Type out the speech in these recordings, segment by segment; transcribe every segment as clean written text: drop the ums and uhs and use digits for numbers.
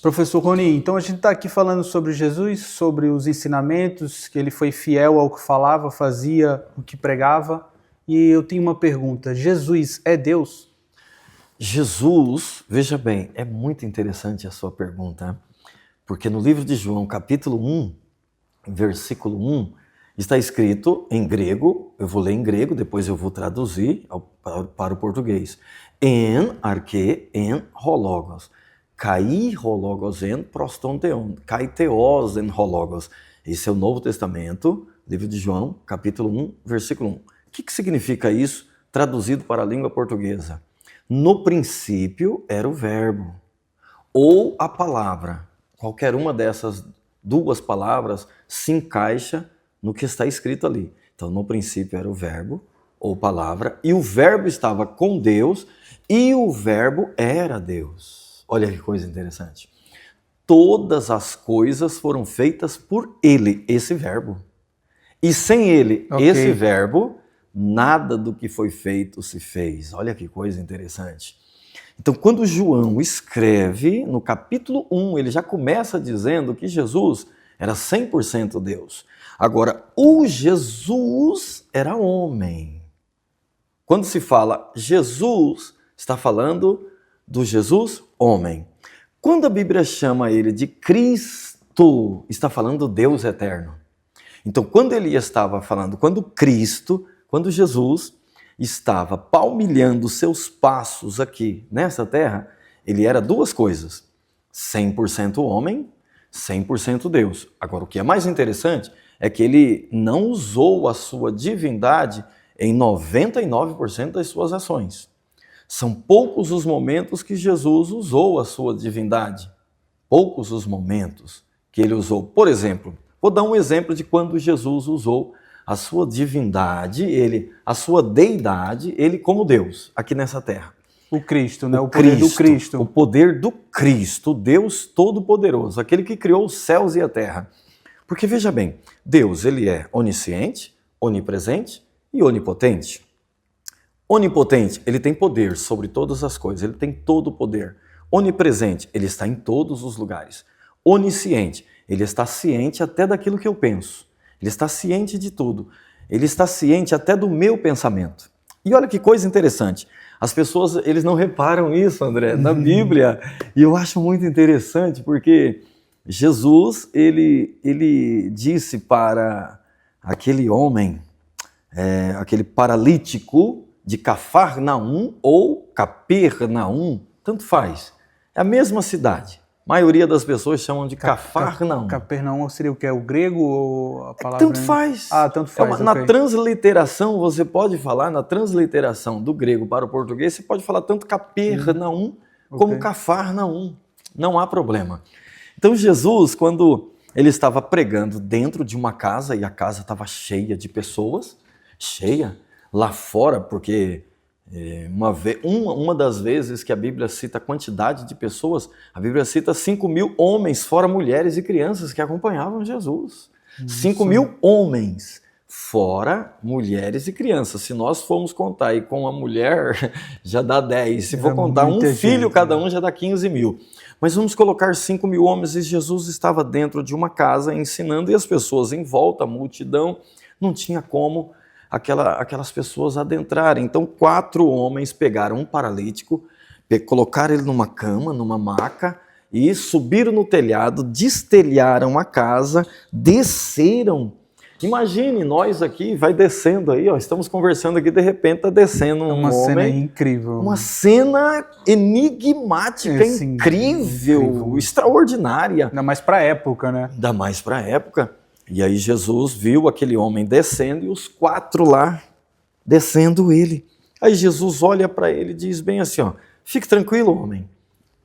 Professor Rony, então a gente está aqui falando sobre Jesus, sobre os ensinamentos, que ele foi fiel ao que falava, fazia o que pregava. E eu tenho uma pergunta: Jesus é Deus? Jesus, veja bem, é muito interessante a sua pergunta, porque no livro de João, capítulo 1, versículo 1, está escrito em grego, eu vou ler em grego, depois eu vou traduzir para o português. En arche en hologos, kai hologos en prostonteon, kai theos en hologos. Esse é o Novo Testamento, livro de João, capítulo 1, versículo 1. O que significa isso traduzido para a língua portuguesa? No princípio era o verbo, ou a palavra. Qualquer uma dessas duas palavras se encaixa no que está escrito ali. Então, no princípio era o verbo, ou palavra, e o verbo estava com Deus, e o verbo era Deus. Olha que coisa interessante. Todas as coisas foram feitas por ele, esse verbo. E sem ele, esse verbo, nada do que foi feito se fez. Olha que coisa interessante. Então, quando João escreve, no capítulo 1, ele já começa dizendo que Jesus era 100% Deus. Agora, o Jesus era homem. Quando se fala Jesus, está falando do Jesus homem. Quando a Bíblia chama ele de Cristo, está falando do Deus eterno. Então, quando ele estava falando, quando Jesus estava palmilhando seus passos aqui nessa terra, ele era duas coisas: 100% homem, 100% Deus. Agora, o que é mais interessante é que ele não usou a sua divindade em 99% das suas ações. São poucos os momentos que Jesus usou a sua divindade. Poucos os momentos que ele usou. Por exemplo, vou dar um exemplo de quando Jesus usou a sua divindade, a sua deidade, ele como Deus, aqui nessa terra. O Cristo, né? O poder do Cristo. O poder do Cristo, Deus Todo-Poderoso, aquele que criou os céus e a terra. Porque veja bem, Deus, ele é onisciente, onipresente e onipotente. Onipotente, ele tem poder sobre todas as coisas, ele tem todo o poder. Onipresente, ele está em todos os lugares. Onisciente, ele está ciente até daquilo que eu penso. Ele está ciente de tudo. Ele está ciente até do meu pensamento. E olha que coisa interessante. As pessoas, eles não reparam isso, André, na Bíblia. E eu acho muito interessante porque Jesus, ele disse para aquele homem, aquele paralítico de Cafarnaum ou Capernaum, tanto faz. É a mesma cidade. A maioria das pessoas chamam de Cafarnaum. Capernaum seria o que? O grego ou a palavra? Tanto faz. Tanto faz. Na transliteração, você pode falar, na transliteração do grego para o português, você pode falar tanto Capernaum como Cafarnaum. Não há problema. Então Jesus, quando ele estava pregando dentro de uma casa, e a casa estava cheia de pessoas, cheia, lá fora, porque uma das vezes que a Bíblia cita a quantidade de pessoas, a Bíblia cita 5.000 homens, fora mulheres e crianças que acompanhavam Jesus. 5.000 homens, fora mulheres e crianças. Se nós formos contar aí com a mulher, já dá 10. Se for contar um filho, cada um já dá 15.000. Mas vamos colocar 5.000 homens e Jesus estava dentro de uma casa ensinando e as pessoas em volta, a multidão, não tinha como aquelas pessoas adentrarem. Então 4 homens pegaram um paralítico, colocaram ele numa cama, numa maca e subiram no telhado, destelharam a casa, desceram. Imagine nós aqui, vai descendo aí, estamos conversando aqui, de repente está descendo um homem. Uma cena incrível. Uma cena enigmática, incrível, extraordinária. Ainda mais para a época, né? Ainda mais para a época. E aí Jesus viu aquele homem descendo e os 4 lá descendo ele. Aí Jesus olha para ele e diz bem assim, fique tranquilo, homem,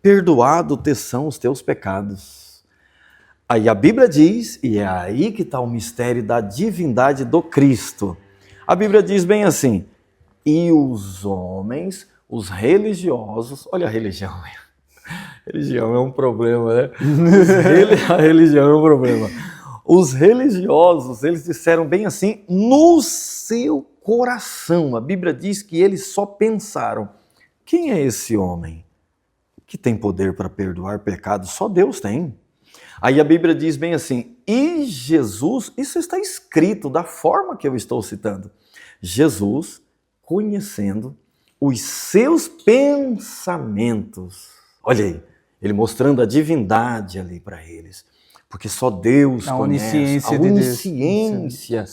perdoado te são os teus pecados. Aí a Bíblia diz, e é aí que está o mistério da divindade do Cristo. A Bíblia diz bem assim, e os homens, os religiosos, olha a religião, religião é um problema, né? A religião é um problema. Os religiosos, eles disseram bem assim, no seu coração. A Bíblia diz que eles só pensaram, quem é esse homem que tem poder para perdoar pecados? Só Deus tem. Aí a Bíblia diz bem assim, e Jesus, isso está escrito da forma que eu estou citando. Jesus, conhecendo os seus pensamentos. Olha aí, ele mostrando a divindade ali para eles. Porque só Deus conhece a onisciência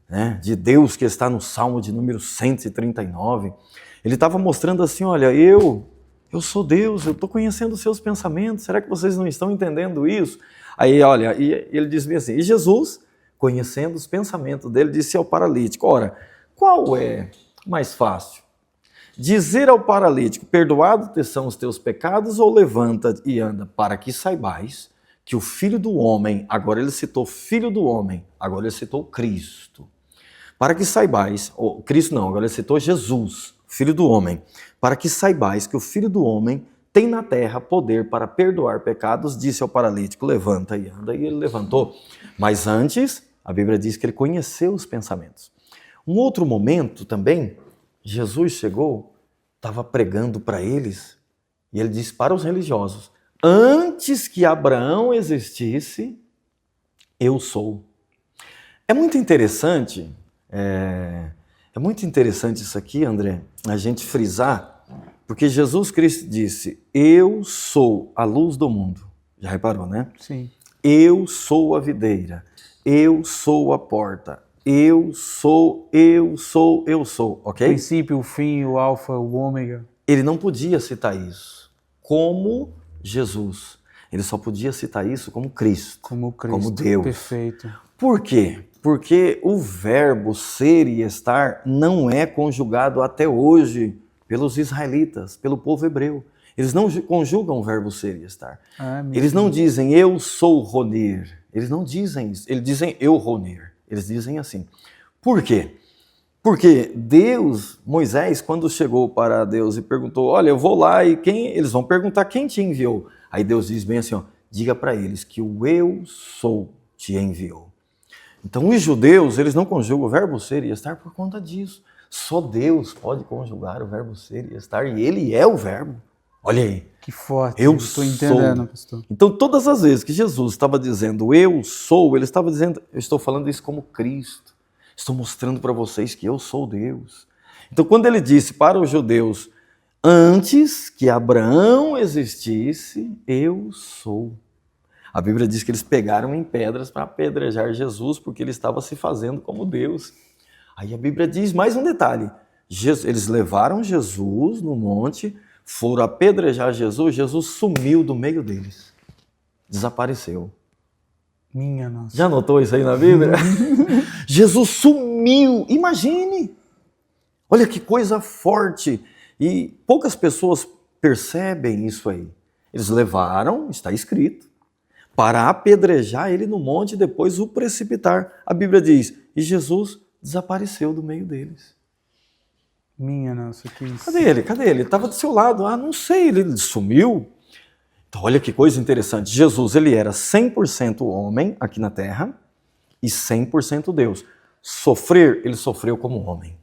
né, de Deus que está no Salmo de número 139. Ele estava mostrando assim, olha, eu sou Deus, eu estou conhecendo os seus pensamentos, será que vocês não estão entendendo isso? Aí, olha, e ele diz bem assim, e Jesus, conhecendo os pensamentos dele, disse ao paralítico, ora, qual é mais fácil? Dizer ao paralítico, perdoados são os teus pecados, ou levanta e anda, para que saibais que o Filho do Homem, agora ele citou Filho do Homem, agora ele citou Cristo. Para que saibais, Cristo não, agora ele citou Jesus, Filho do Homem, para que saibais que o Filho do Homem tem na terra poder para perdoar pecados, disse ao paralítico, levanta e anda, e ele levantou. Mas antes, a Bíblia diz que ele conheceu os pensamentos. Um outro momento também, Jesus chegou, estava pregando para eles, e ele disse para os religiosos, antes que Abraão existisse, eu sou. É muito interessante isso aqui, André, a gente frisar, porque Jesus Cristo disse, eu sou a luz do mundo. Já reparou, né? Sim. Eu sou a videira, eu sou a porta, eu sou, ok? O princípio, o fim, o alfa, o ômega. Ele não podia citar isso como Jesus. Ele só podia citar isso como Cristo. Como Cristo. Como Deus. Perfeito. Por quê? Porque o verbo ser e estar não é conjugado até hoje pelos israelitas, pelo povo hebreu. Eles não conjugam o verbo ser e estar. Eles não dizem eu sou Ronir. Eles não dizem isso. Eles dizem eu Ronir. Eles dizem assim. Por quê? Porque Deus, Moisés, quando chegou para Deus e perguntou, olha, eu vou lá e eles vão perguntar quem te enviou. Aí Deus diz bem assim, ó, diga para eles que o eu sou te enviou. Então os judeus, eles não conjugam o verbo ser e estar por conta disso. Só Deus pode conjugar o verbo ser e estar e ele é o verbo. Olha aí. Que forte. Eu estou entendendo, pastor. Então todas as vezes que Jesus estava dizendo eu sou, ele estava dizendo, eu estou falando isso como Cristo. Estou mostrando para vocês que eu sou Deus. Então, quando ele disse para os judeus, antes que Abraão existisse, eu sou. A Bíblia diz que eles pegaram em pedras para apedrejar Jesus, porque ele estava se fazendo como Deus. Aí a Bíblia diz mais um detalhe. Eles levaram Jesus no monte, foram apedrejar Jesus, Jesus sumiu do meio deles. Desapareceu. Minha nossa. Já notou isso aí na Bíblia? Jesus sumiu, imagine! Olha que coisa forte! E poucas pessoas percebem isso aí. Eles levaram, está escrito, para apedrejar ele no monte e depois o precipitar. A Bíblia diz, e Jesus desapareceu do meio deles. Minha nossa, que isso. Cadê ele? Cadê ele? Estava do seu lado. Ah, não sei, ele sumiu. Então, olha que coisa interessante. Jesus, ele era 100% homem aqui na terra e 100% Deus. Sofrer, ele sofreu como homem.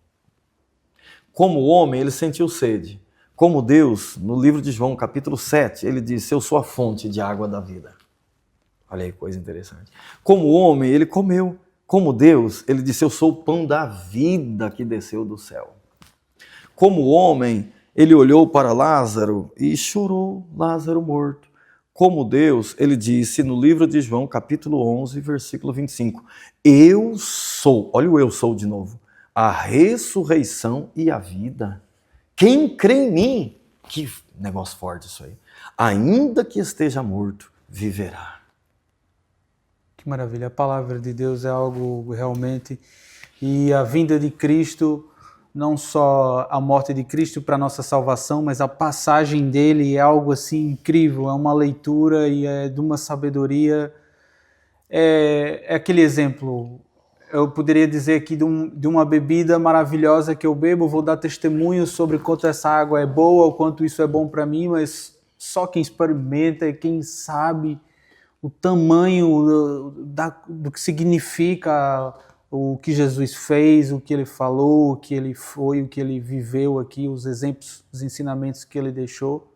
Como homem, ele sentiu sede. Como Deus, no livro de João, capítulo 7, ele disse, eu sou a fonte de água da vida. Olha aí, coisa interessante. Como homem, ele comeu. Como Deus, ele disse, eu sou o pão da vida que desceu do céu. Como homem, ele olhou para Lázaro e chorou, Lázaro morto. Como Deus, ele disse no livro de João, capítulo 11, versículo 25, eu sou, olha o eu sou de novo, a ressurreição e a vida. Quem crê em mim, que negócio forte isso aí, ainda que esteja morto, viverá. Que maravilha, a palavra de Deus é algo realmente, e a vinda de Cristo, não só a morte de Cristo para a nossa salvação, mas a passagem dele é algo assim incrível, é uma leitura e é de uma sabedoria, é aquele exemplo, eu poderia dizer aqui de uma bebida maravilhosa que eu bebo, vou dar testemunho sobre quanto essa água é boa, o quanto isso é bom para mim, mas só quem experimenta e quem sabe o tamanho do que significa o que Jesus fez, o que ele falou, o que ele foi, o que ele viveu aqui, os exemplos, os ensinamentos que ele deixou.